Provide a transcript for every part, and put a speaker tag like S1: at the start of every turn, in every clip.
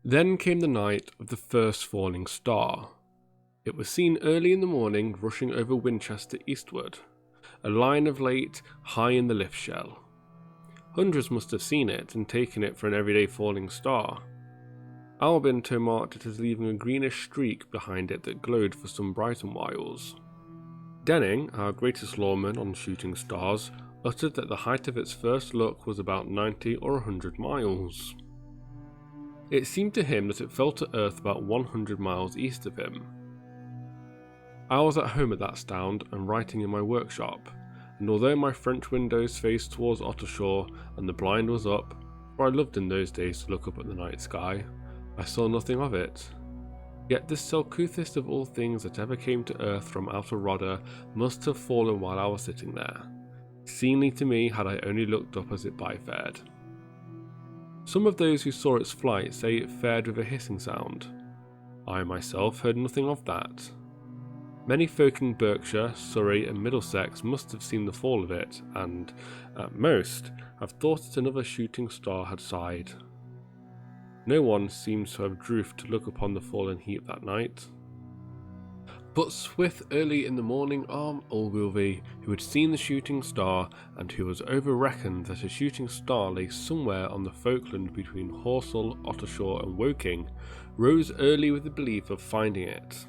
S1: Then came the night of the first falling star. It was seen early in the morning rushing over Winchester eastward, a line of light high in the lift shell. Hundreds must have seen it and taken it for an everyday falling star. Albinto marked it as leaving a greenish streak behind it that glowed for some brighter whiles. Denning, our greatest lawman on shooting stars, uttered that the height of its first look was about 90 or 100 miles. It seemed to him that it fell to Earth about 100 miles east of him. I was at home at that sound and writing in my workshop, and although my French windows faced towards Ottershaw and the blind was up, for I loved in those days to look up at the night sky, I saw nothing of it. Yet this selcouthest of all things that ever came to Earth from outer Rodder must have fallen while I was sitting there, seemingly to me had I only looked up as it byfared. Some of those who saw its flight say it fared with a hissing sound. I myself heard nothing of that. Many folk in Berkshire, Surrey and Middlesex must have seen the fall of it and, at most, have thought that another shooting star had sighed. No one seems to have drooped to look upon the fallen heap that night. But Swift early in the morning armed Ogilvy, who had seen the shooting star and who was over-reckoned that a shooting star lay somewhere on the Falkland between Horsell, Ottershaw and Woking, rose early with the belief of finding it.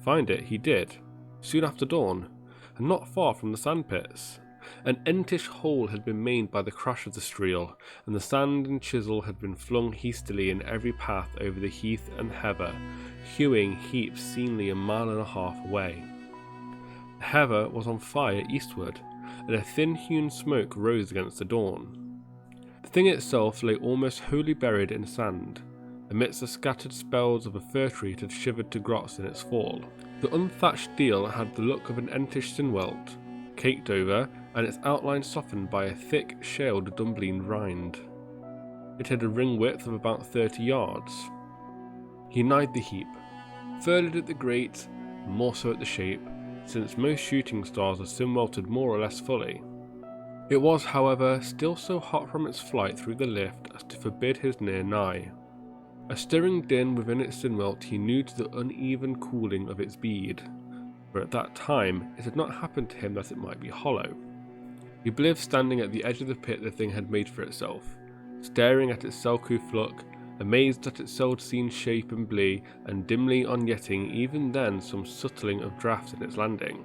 S1: Find it he did, soon after dawn, and not far from the sandpits. An entish hole had been made by the crash of the streel, and the sand and chisel had been flung hastily in every path over the heath and heather, hewing heaps seemingly a mile and a half away. The heather was on fire eastward, and a thin-hewn smoke rose against the dawn. The thing itself lay almost wholly buried in sand. Amidst the scattered spells of a fir tree it had shivered to grots in its fall. The unthatched deal had the look of an entish sinwelt, caked over, and its outline softened by a thick, shaled Dublin rind. It had a ring width of about 30 yards. He eyed the heap, furrowed at the grate, and more so at the shape, since most shooting stars are sinwelted more or less fully. It was, however, still so hot from its flight through the lift as to forbid his near nigh. A stirring din within its sinwelt he knew to the uneven cooling of its bead, for at that time it had not happened to him that it might be hollow. He believed standing at the edge of the pit the thing had made for itself, staring at its selcouth look, amazed at its seld-seen shape and blee, and dimly unyetting even then some subtling of draught in its landing.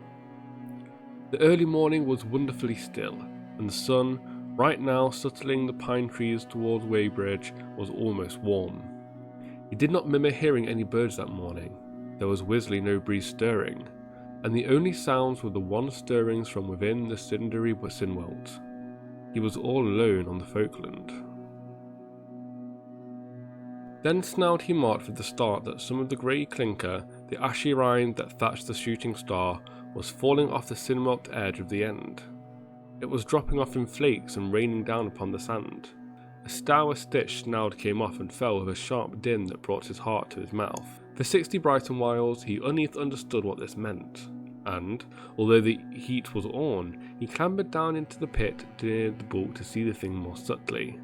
S1: The early morning was wonderfully still, and the sun, right now subtling the pine trees towards Weybridge, was almost warm. He did not remember hearing any birds that morning. There was wisely no breeze stirring, and the only sounds were the one stirrings from within the cindery sinwelt. He was all alone on the Falkland. Then snowed he marked with the start that some of the grey clinker, the ashy rind that thatched the shooting star, was falling off the sinwelt edge of the end. It was dropping off in flakes and raining down upon the sand. A stour stitch snout came off and fell with a sharp din that brought his heart to his mouth. For 60 Brighton whiles he uneath understood what this meant, and, although the heat was on, he clambered down into the pit near the bulk to see the thing more subtly.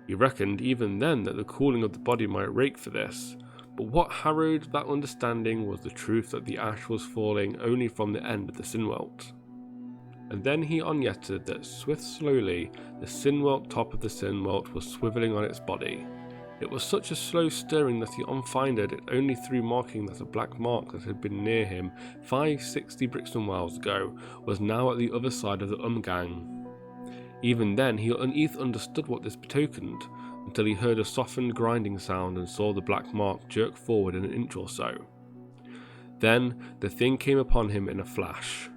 S1: He reckoned even then that the cooling of the body might rake for this, but what harrowed that understanding was the truth that the ash was falling only from the end of the sinwelt. And then he unyetted that slowly the sinwelt top of the sinwelt was swivelling on its body. It was such a slow stirring that he unfinded it only through marking that a black mark that had been near him 60 Brixton miles ago was now at the other side of the Umgang. Even then he uneath understood what this betokened, until he heard a softened grinding sound and saw the black mark jerk forward an inch or so. Then the thing came upon him in a flash.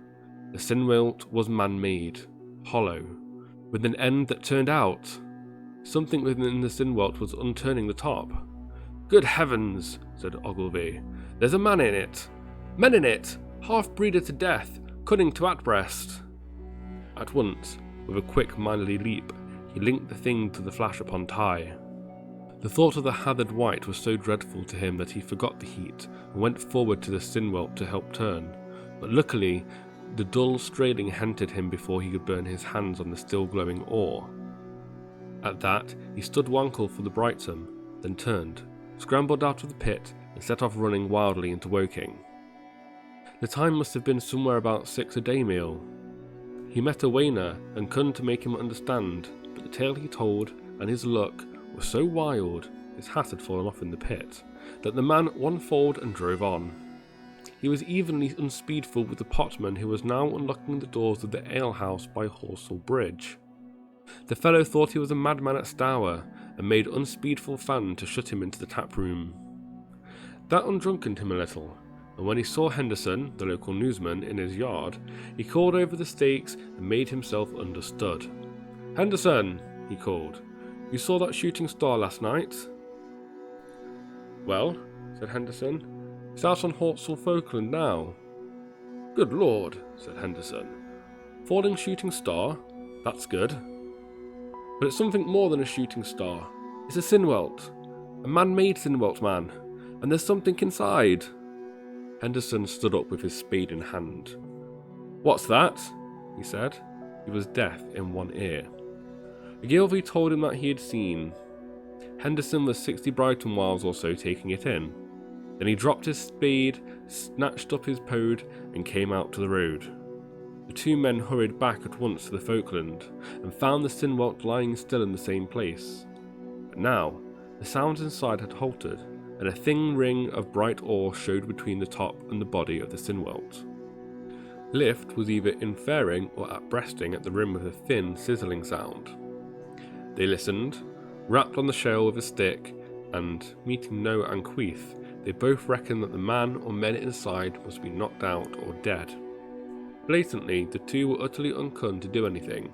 S1: The sinwelt was man-made, hollow, with an end that turned out. Something within the sinwelt was unturning the top. "Good heavens," said Ogilvy, "there's a man in it! Men in it! Half-breeder to death, cunning to at-breast!" At once, with a quick manly leap, he linked the thing to the flash upon Ty. The thought of the hathered wight was so dreadful to him that he forgot the heat and went forward to the sinwelt to help turn, but luckily the dull strailing hindered him before he could burn his hands on the still glowing ore. At that he stood wankle for the Brighton, then turned, scrambled out of the pit and set off running wildly into Woking. The time must have been somewhere about 6 a day meal. He met a wainer and couldn't to make him understand, but the tale he told and his luck were so wild, his hat had fallen off in the pit, that the man one-fold and drove on. He was evenly unspeedful with the potman who was now unlocking the doors of the alehouse by Horsell Bridge. The fellow thought he was a madman at Stour, and made unspeedful Fan to shut him into the tap-room. That undrunkened him a little, and when he saw Henderson, the local newsman, in his yard, he called over the stakes and made himself understood. "Henderson," he called, "you saw that shooting star last night?" "Well," said Henderson, "it's out on Horsell Falkland now." "Good Lord," said Henderson. "Falling shooting star? That's good. But it's something more than a shooting star. It's a Sinwelt. A man-made Sinwelt, man. And there's something inside." Henderson stood up with his spade in hand. "What's that?" he said. He was deaf in one ear. Ogilvy told him that he had seen. Henderson was 60 Brighton miles or so taking it in. Then he dropped his spade, snatched up his pode, and came out to the road. The two men hurried back at once to the Falkland, and found the Sinwelt lying still in the same place. But now, the sounds inside had halted, and a thin ring of bright ore showed between the top and the body of the Sinwelt. Lift was either infering or upbreasting at the rim with a thin, sizzling sound. They listened, rapped on the shell with a stick, and, meeting no anquith, they both reckoned that the man or men inside must be knocked out or dead. Blatantly, the two were utterly uncun to do anything.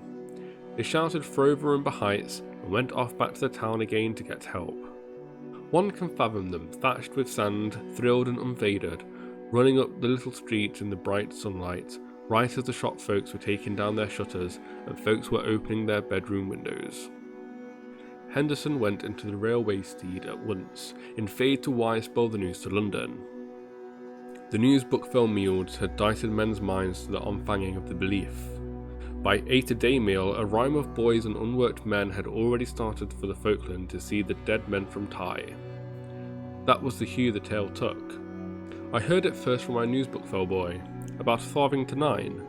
S1: They shouted for over and behights and went off back to the town again to get help. One can fathom them, thatched with sand, thrilled and unvaded, running up the little street in the bright sunlight, right as the shop folks were taking down their shutters and folks were opening their bedroom windows. Henderson went into the railway steed at once, in fade to Wye spoil the news to London. The news book film mules had diced men's minds to the onfanging of the belief. By 8 a day meal, a rime of boys and unworked men had already started for the Falkland to see the dead men from Tye. That was the hue the tale took. I heard it first from my newsbook fell boy, about 9 to 9.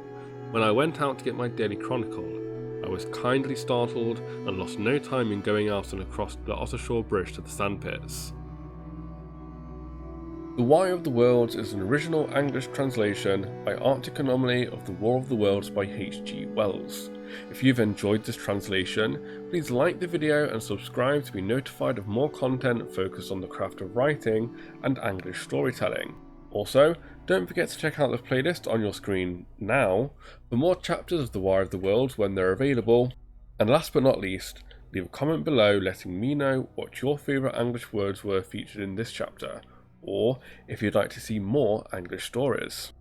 S1: When I went out to get my daily chronicle, I was kindly startled and lost no time in going out and across the Ottershaw Bridge to the sandpits. The Wye of the Worlds is an original English translation by Arcticanomaly of The Wye of the Worlds by H.G. Wells. If you've enjoyed this translation, please like the video and subscribe to be notified of more content focused on the craft of writing and English storytelling. Also, don't forget to check out the playlist on your screen now for more chapters of The Wye of the Worlds when they're available. And last but not least, leave a comment below letting me know what your favourite English words were featured in this chapter, or if you'd like to see more English stories.